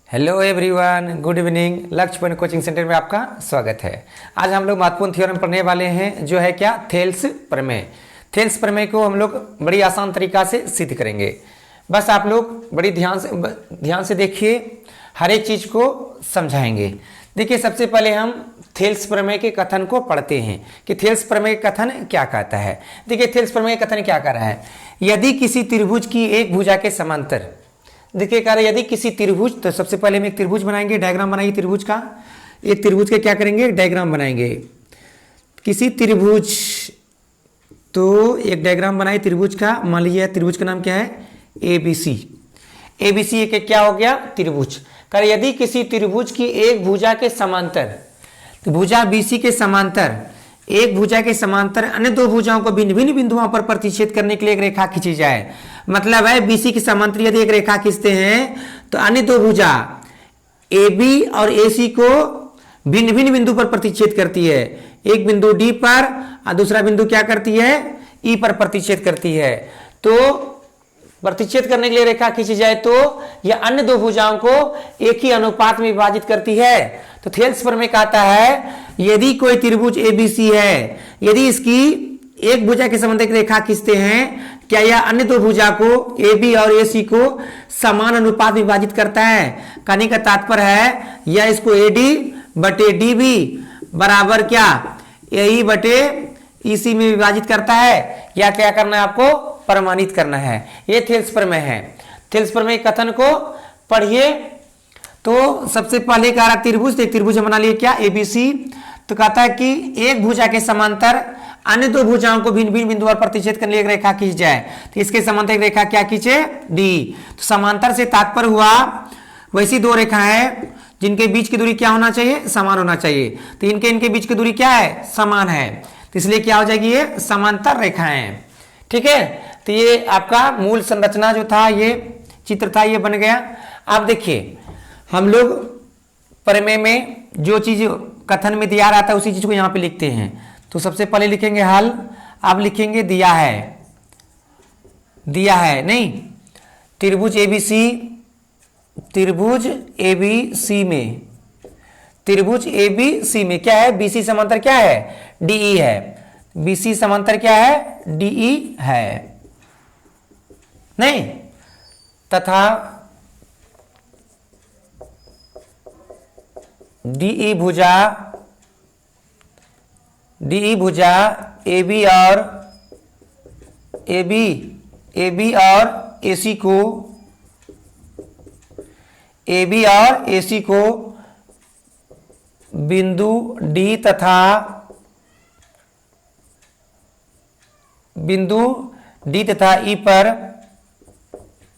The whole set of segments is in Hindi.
Hello everyone, good evening. लक्ष्य पॉइंट कोचिंग सेंटर में आपका स्वागत है। आज हम लोग महत्वपूर्ण थ्योरम पढ़ने वाले हैं, जो है क्या, थेल्स प्रमेय। थेल्स प्रमेय को हम लोग बड़ी आसान तरीका से सिद्ध करेंगे। बस आप लोग बड़ी ध्यान से देखिए, हर एक चीज को समझाएंगे। देखिए, सबसे पहले हम थेल्स प्रमेय के कथन को पढ़ते हैं कि थेल्स प्रमेय कथन क्या कहता है। देखिए, थेल्स प्रमेय कथन क्या कह रहा है। यदि किसी त्रिभुज की एक भुजा के समांतर, देखिए कह रहे यदि किसी त्रिभुज, तो सबसे पहले हम एक त्रिभुज बनाएंगे, डायग्राम बनाएंगे त्रिभुज का। एक त्रिभुज के क्या करेंगे, डायग्राम बनाएंगे। किसी त्रिभुज, तो एक डायग्राम बनाए त्रिभुज का। मान लीजिए त्रिभुज का नाम क्या है, ABC। ABC एक क्या हो गया, त्रिभुज। कह रहे यदि किसी त्रिभुज की एक भुजा के समांतर, तो भुजा BC के समांतर, एक भुजा के समांतर अन्य दो भुजाओं को भिन्न भिन्न बिंदुओं पर प्रतिच्छेद करने के लिए एक रेखा खींची जाए। मतलब है BC के समांतर यदि एक रेखा खींचते हैं तो अन्य दो भुजा AB और AC को भिन्न भिन्न बिंदु पर प्रतिच्छेद करती है। एक बिंदु D पर और दूसरा बिंदु क्या करती है, E पर प्रतिच्छेद करती है। तो प्रतिच्छेद करने के लिए रेखा खींची जाए तो यह अन्य दो भुजाओं को एक ही अनुपात में विभाजित करती है। तो थेल्स प्रमेय कहता है यदि कोई त्रिभुज ABC है, यदि इसकी एक भुजा के संबंध एक रेखा खींचते हैं, क्या यह अन्य दो भुजा को AB और AC को समान अनुपात में विभाजित करता है। कहने का तात्पर्य है यह इसको AD बटे DB बराबर क्या, AE बटे EC में विभाजित करता है, या क्या करना है आपको, प्रमाणित करना है। ये थेल्स प्रमेय है। थेल्स प्रमेय कथन को पढ़िए। तो सबसे पहले कह रहा त्रिभुज, त्रिभुज बना लिए क्या, ABC। तो कहता है कि एक भुजा के समांतर अन्य दो भुजाओं को भिन्न भिन्न बिंदु पर प्रतिच्छेद करने एक रेखा खींच जाए। तो इसके समांतर एक रेखा क्या खींचे, D। तो समांतर से तात्पर्य हुआ वैसी दो रेखा है जिनके बीच की दूरी क्या होना चाहिए, समान होना चाहिए। तो इनके बीच की दूरी क्या है, समान है। तो इसलिए क्या हो जाएगी, ये समांतर रेखाएं। ठीक है, तो ये आपका मूल संरचना जो था, ये चित्र था, ये बन गया। अब देखिए, हम लोग प्रमेय में जो चीज कथन में दिया रहता है उसी चीज को यहाँ पे लिखते हैं। तो सबसे पहले लिखेंगे हल, अब लिखेंगे दिया है। दिया है नहीं, त्रिभुज ABC, त्रिभुज ABC में, त्रिभुज ABC में क्या है, BC समांतर क्या है, DE है। BC समांतर क्या है, DE है नहीं, तथा DE भुजा AB और AC को, AB और AC को बिंदु D तथा E पर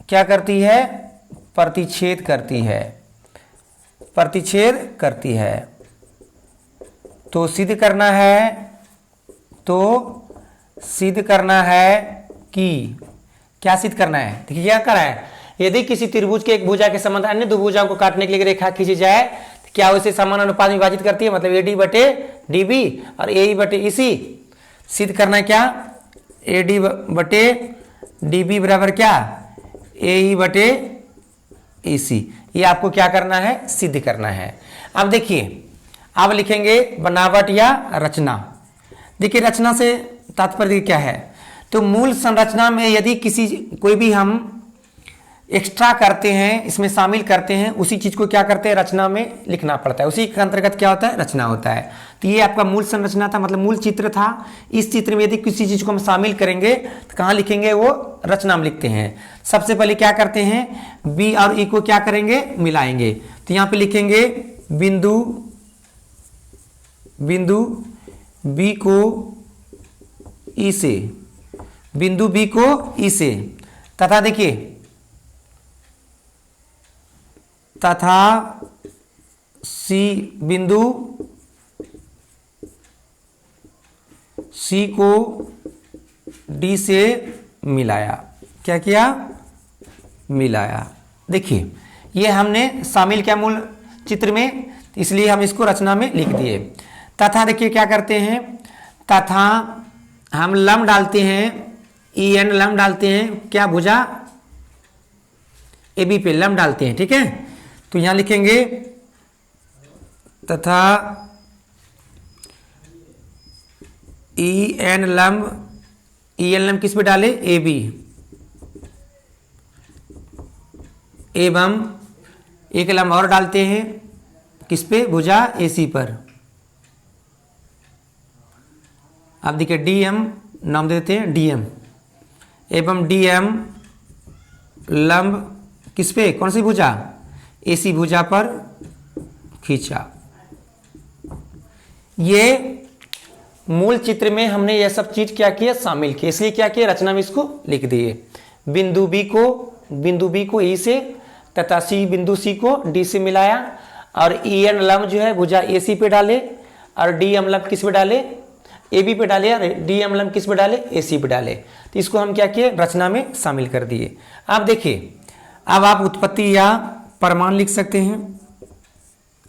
क्या करती है, प्रतिच्छेद करती है, प्रतिच्छेद करती है। तो सिद्ध करना है कि, क्या सिद्ध करना है, देखिए क्या कर रहा है, यदि किसी त्रिभुज के एक भुजा के संबंध अन्य दो भुजाओं को काटने के लिए रेखा खींची जाए तो क्या उसे समान अनुपात में विभाजित करती है। मतलब AD बटे DB और AE बटे EC। सिद्ध करना है क्या, AD बटे DB बराबर क्या, AE बटे EC। ये आपको क्या करना है, सिद्ध करना है। अब देखिए, अब लिखेंगे बनावट या रचना। देखिए, रचना से तात्पर्य क्या है, तो मूल संरचना में यदि कोई भी हम एक्स्ट्रा करते हैं, इसमें शामिल करते हैं, उसी चीज को क्या करते हैं, रचना में लिखना पड़ता है। उसी के अंतर्गत क्या होता है, रचना होता है। तो ये आपका मूल संरचना था, मतलब मूल चित्र था। इस चित्र में यदि किसी चीज को हम शामिल करेंगे तो कहाँ लिखेंगे, वो रचना में लिखते हैं। सबसे पहले क्या करते हैं, B और E को क्या करेंगे, मिलाएंगे। तो यहाँ पे लिखेंगे बिंदु B को E से, बिंदु B को E से, तथा देखिए, तथा बिंदु C को D से मिलाया। क्या किया, मिलाया। देखिए, ये हमने शामिल किया मूल चित्र में, इसलिए हम इसको रचना में लिख दिए। तथा देखिए क्या करते हैं, तथा हम लम डालते हैं, EN लम डालते हैं, क्या भुजा AB पे लम डालते हैं। ठीक है, तो यहां लिखेंगे तथा ई एन लंब किस पे डाले, ए बी, एवं एक लंब और डालते हैं किस पे, भुजा एसी पर। आप देखिए डीएम नाम देते हैं, डीएम एवं डीएम लंब किस पे, कौन सी भुजा, एसी भुजा पर खींचा। ये मूल चित्र में हमने यह सब चीज क्या किया, शामिल किया, इसलिए क्या किया, रचना में इसको लिख दिए। बिंदु बी को ई से तथा सी बिंदु सी को डी से मिलाया और ई एन लंब जो है भुजा एसी पे डाले और डी एम लंब किस पे डाले, ए बी पे डाले और डी एम लंब किस पे डाले, एसी पे डाले। तो इसको हम क्या किए, रचना में शामिल कर दिए। आप देखिए, अब आप उत्पत्ति या प्रमाण लिख सकते हैं।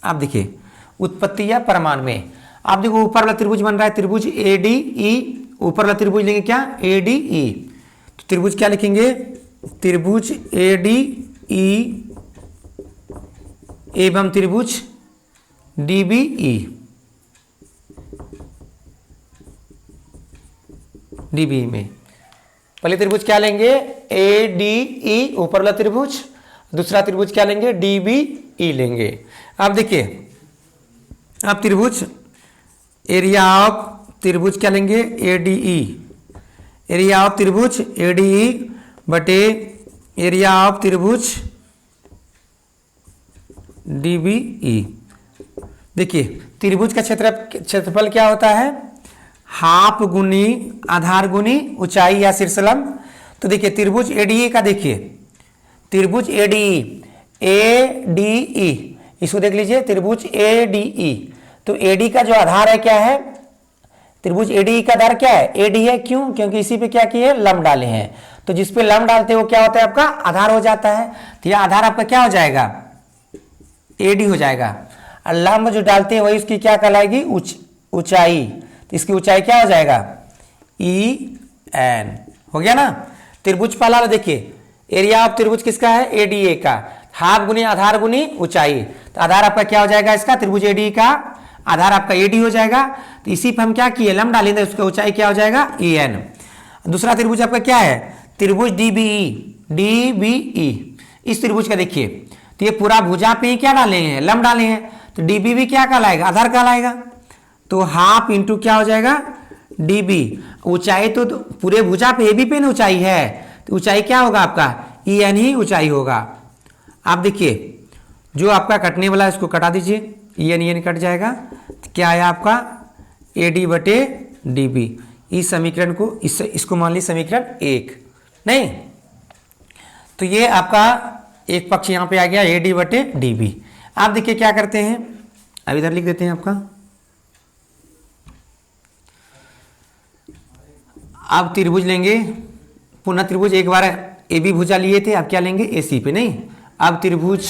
आप देखिए उत्पत्ति या प्रमाण में आप देखो ऊपर वाला त्रिभुज बन रहा है, त्रिभुज ए डी ई, ऊपर वाला त्रिभुज लेंगे क्या, ए डी ई। तो त्रिभुज क्या लिखेंगे, त्रिभुज ए डी ई एवं त्रिभुज D B E, D B में पहले त्रिभुज क्या लेंगे, ए डी ई ऊपर वाला त्रिभुज, दूसरा त्रिभुज क्या लेंगे, डी बी ई लेंगे। अब देखिए अब त्रिभुज एरिया ऑफ त्रिभुज क्या लेंगे, A D E, area of त्रिभुज ए डी ई बटे एरिया ऑफ त्रिभुज डी बी ई। देखिए त्रिभुज का क्षेत्रफल क्या होता है, हाफ गुनी आधार गुनी ऊंचाई या शीर्षलंब। तो देखिए त्रिभुज एडीई का, देखिए त्रिभुज एडीई, ए डी ई, इसको देख लीजिए त्रिभुज एडीई। तो एडी का जो आधार है क्या है, त्रिभुज एडीई का आधार क्या है, एडी है। क्यों, क्योंकि इसी पे क्या किए, लंब डाले हैं। तो जिस पे लंब डालते हैं वो क्या होता है, आपका आधार हो जाता है। तो यह आधार आपका क्या हो जाएगा, एडी हो जाएगा। और लंब जो डालते हैं वही उसकी क्या कहलाएगी, ऊंचाई। तो इसकी ऊंचाई क्या हो जाएगा, ई एन, हो गया ना। त्रिभुज पहला देखिए, एरिया ऑफ त्रिभुज किसका है, एडीए का, हाफ गुनी आधार गुनी ऊंचाई। तो आधार आपका क्या हो जाएगा, इसका त्रिभुज एडी का आधार आपका एडी हो जाएगा। तो इसी पर हम क्या किए, लंब डालेंगे, उसका ऊंचाई क्या हो जाएगा, ई एन। दूसरा त्रिभुज आपका क्या है, त्रिभुज डीबीई। इस त्रिभुज का देखिए, तो ये पूरा भुजा पे ही क्या डाले हैं, लंब डाले हैं। तो डीबी भी क्या कहलाएगा, आधार कहलाएगा। तो हाफ इंटू क्या हो जाएगा, डीबी। ऊंचाई तो पूरे भुजा पे ए बी पे ऊंचाई है, तो ऊंचाई क्या होगा आपका, ई एन ही ऊंचाई होगा। आप देखिए जो आपका कटने वाला है उसको कटा दीजिए, ई एन कट जाएगा। तो क्या है आपका, ए डी बटे डी बी। इस समीकरण को इसको मान लीजिए समीकरण 1, नहीं तो ये आपका एक पक्ष यहां पे आ गया, ए डी बटे डी बी। आप देखिए क्या करते हैं, अब इधर लिख देते हैं आपका। अब त्रिभुज लेंगे, पुनः त्रिभुज, एक बार ए बी भुजा लिए थे, अब क्या लेंगे, ए सी पे, नहीं। अब त्रिभुज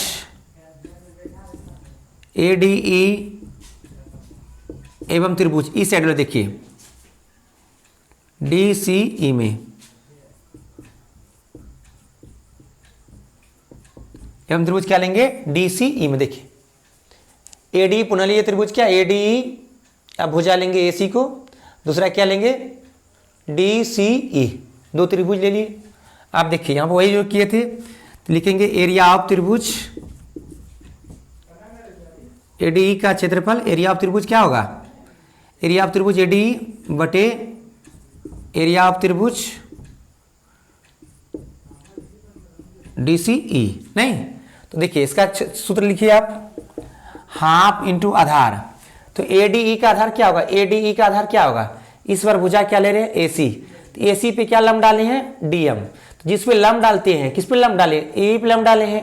ए डी ई एवं त्रिभुज इस साइड में देखिए डी सी ई में, एवं त्रिभुज क्या लेंगे, डी सी ई में। देखिए ए डी पुनः लिए त्रिभुज क्या, ए डी ई, अब भुजा लेंगे ए सी को, दूसरा क्या लेंगे, डी सी ई, दो त्रिभुज ले लिए। आप देखिए यहां पर वही जो किए थे, तो लिखेंगे एरिया ऑफ त्रिभुज एडीई का क्षेत्रफल, एरिया ऑफ त्रिभुज क्या होगा, एरिया ऑफ त्रिभुज एडीई बटे एरिया ऑफ त्रिभुज डीसीई, नहीं। तो देखिए इसका सूत्र लिखिए आप, हाफ इंटू आधार। तो एडीई का आधार क्या होगा, एडीई का आधार क्या होगा, इस बार भुजा क्या ले रहे हैं, एसी। तो एसी पे क्या लंब डाले हैं, डीएम। तो जिस पे लंब डालते हैं, किस पे लंब डाले, ए पे लंब डाले हैं।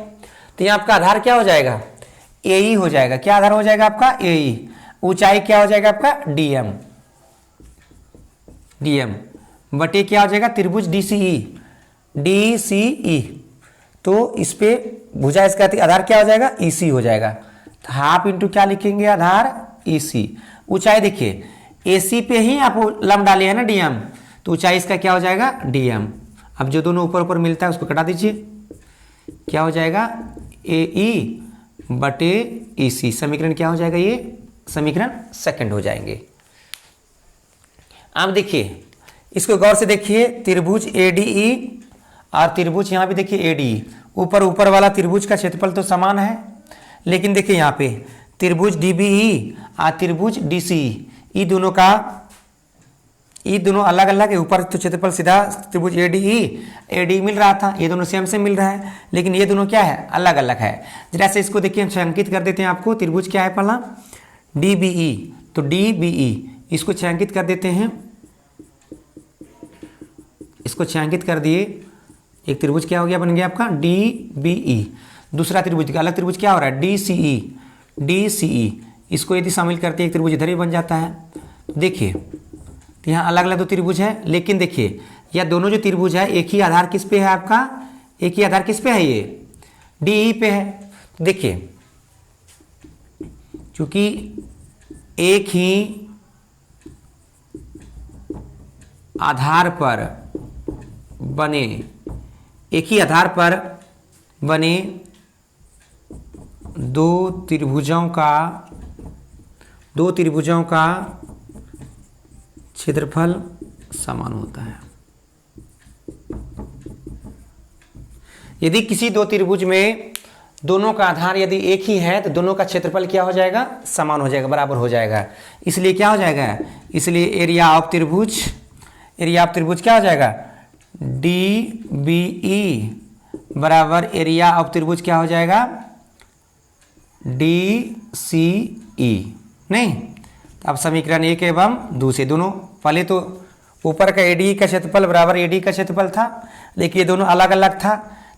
तो यहाँ आपका आधार क्या हो जाएगा, ए हो जाएगा। क्या आधार हो जाएगा आपका, ए। ऊंचाई क्या हो जाएगा आपका, डीएम, डीएम बटे क्या हो जाएगा, त्रिभुज डीसीई, डीसीई। तो इस पे भुजा इसका आधार क्या हो जाएगा, ईसी हो जाएगा। तो हाफ इंटू क्या लिखेंगे, आधार ईसी। ऊंचाई देखिए एसी पे ही आप लंब डाले हैं ना, डीएम, तो ऊंचाई इसका क्या हो जाएगा, डीएम। अब जो दोनों ऊपर ऊपर मिलता है उसको कटा दीजिए, क्या हो जाएगा, ए ई बटे EC। समीकरण क्या हो जाएगा, ये समीकरण सेकंड हो जाएंगे। आप देखिए इसको गौर से देखिए, त्रिभुज ADE और त्रिभुज यहाँ भी देखिए ADE, ऊपर वाला त्रिभुज का क्षेत्रफल तो समान है, लेकिन देखिए यहाँ पे त्रिभुज DBE और त्रिभुज DCE, ये दोनों अलग अलग है। ऊपर तो क्षेत्रफल सीधा त्रिभुज ADE मिल रहा था, ये दोनों सेम से मिल रहा है, लेकिन ये दोनों क्या है, अलग अलग है। जरा से इसको देखिए हम छायांकित कर देते हैं आपको। त्रिभुज क्या है पहला, DBE, तो DBE इसको छायांकित कर देते हैं, इसको छायांकित कर दिए। एक त्रिभुज क्या हो गया, बन गया आपका DBE। दूसरा त्रिभुज, अलग त्रिभुज क्या हो रहा है, DCE, इसको यदि शामिल करते हैं एक त्रिभुज इधर ही बन जाता है। देखिए तो यहाँ अलग अलग दो त्रिभुज है, लेकिन देखिए यह दोनों जो त्रिभुज है एक ही आधार किस पे है आपका, एक ही आधार किस पे है, ये DE पे है। देखिए क्योंकि एक ही आधार पर बने, एक ही आधार पर बने दो त्रिभुजों का क्षेत्रफल समान होता है। यदि किसी दो त्रिभुज में दोनों का आधार यदि एक ही है तो दोनों का क्षेत्रफल क्या हो जाएगा, समान हो जाएगा, बराबर हो जाएगा। इसलिए क्या हो जाएगा, इसलिए एरिया ऑफ त्रिभुज क्या हो जाएगा, DBE बराबर एरिया ऑफ त्रिभुज क्या हो जाएगा, DCE। नहीं, अब समीकरण 1 एवं 2 से दोनों, पहले तो ऊपर का ADE का क्षेत्रफल बराबर AD का क्षेत्रफल था, लेकिन ये दोनों अलग अलग था,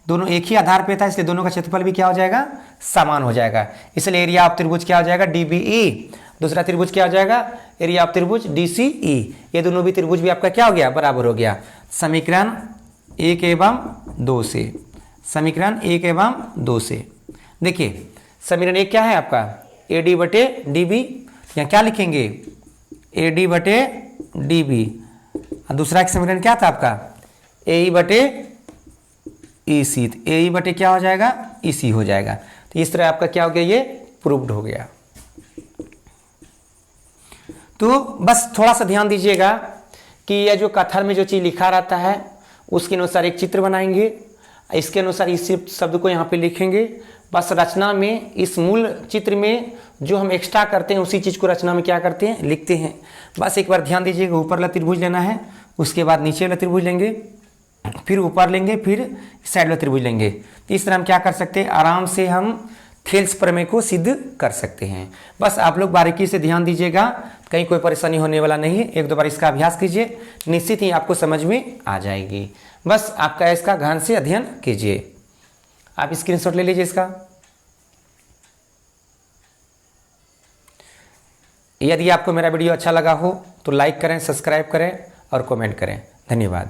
दोनों एक ही आधार पे था, इसलिए दोनों का क्षेत्रफल भी क्या हो जाएगा, समान हो जाएगा। इसलिए एरिया ऑफ त्रिभुज क्या हो जाएगा, DBE। दूसरा त्रिभुज क्या हो जाएगा, एरिया ऑफ त्रिभुज DCE। ये दोनों भी त्रिभुज भी आपका क्या हो गया, बराबर हो गया। समीकरण 1 एवं 2 से, समीकरण 1 एवं 2 से देखिए समीकरण 1 क्या है आपका, AD बटे DB, यहाँ क्या लिखेंगे, AD बटे DB। दूसरा समीकरण क्या था आपका, AE बटे EC, तो AE बटे क्या हो जाएगा, EC हो जाएगा। तो इस तरह आपका क्या हो गया, ये प्रूव्ड हो गया। तो बस थोड़ा सा ध्यान दीजिएगा कि यह जो कथन में जो चीज़ लिखा रहता है उसके अनुसार एक चित्र बनाएंगे, इसके अनुसार इस शब्द को यहाँ पे लिखेंगे। बस रचना में इस मूल चित्र में जो हम एक्स्ट्रा करते हैं उसी चीज़ को रचना में क्या करते हैं, लिखते हैं। बस एक बार ध्यान दीजिएगा, ऊपर वाला त्रिभुज लेना है, उसके बाद नीचे वाला त्रिभुज लेंगे, फिर ऊपर लेंगे, फिर साइड वाला त्रिभुज लेंगे। तो इस तरह हम क्या कर सकते हैं, आराम से हम थेल्स प्रमेय को सिद्ध कर सकते हैं। बस आप लोग बारीकी से ध्यान दीजिएगा, कहीं कोई परेशानी होने वाला नहीं है। एक दो बार इसका अभ्यास कीजिए, निश्चित ही आपको समझ में आ जाएगी। बस आपका इसका ध्यान से अध्ययन कीजिए। आप स्क्रीनशॉट ले लीजिए इसका। यदि आपको मेरा वीडियो अच्छा लगा हो तो लाइक करें, सब्सक्राइब करें और कमेंट करें। धन्यवाद।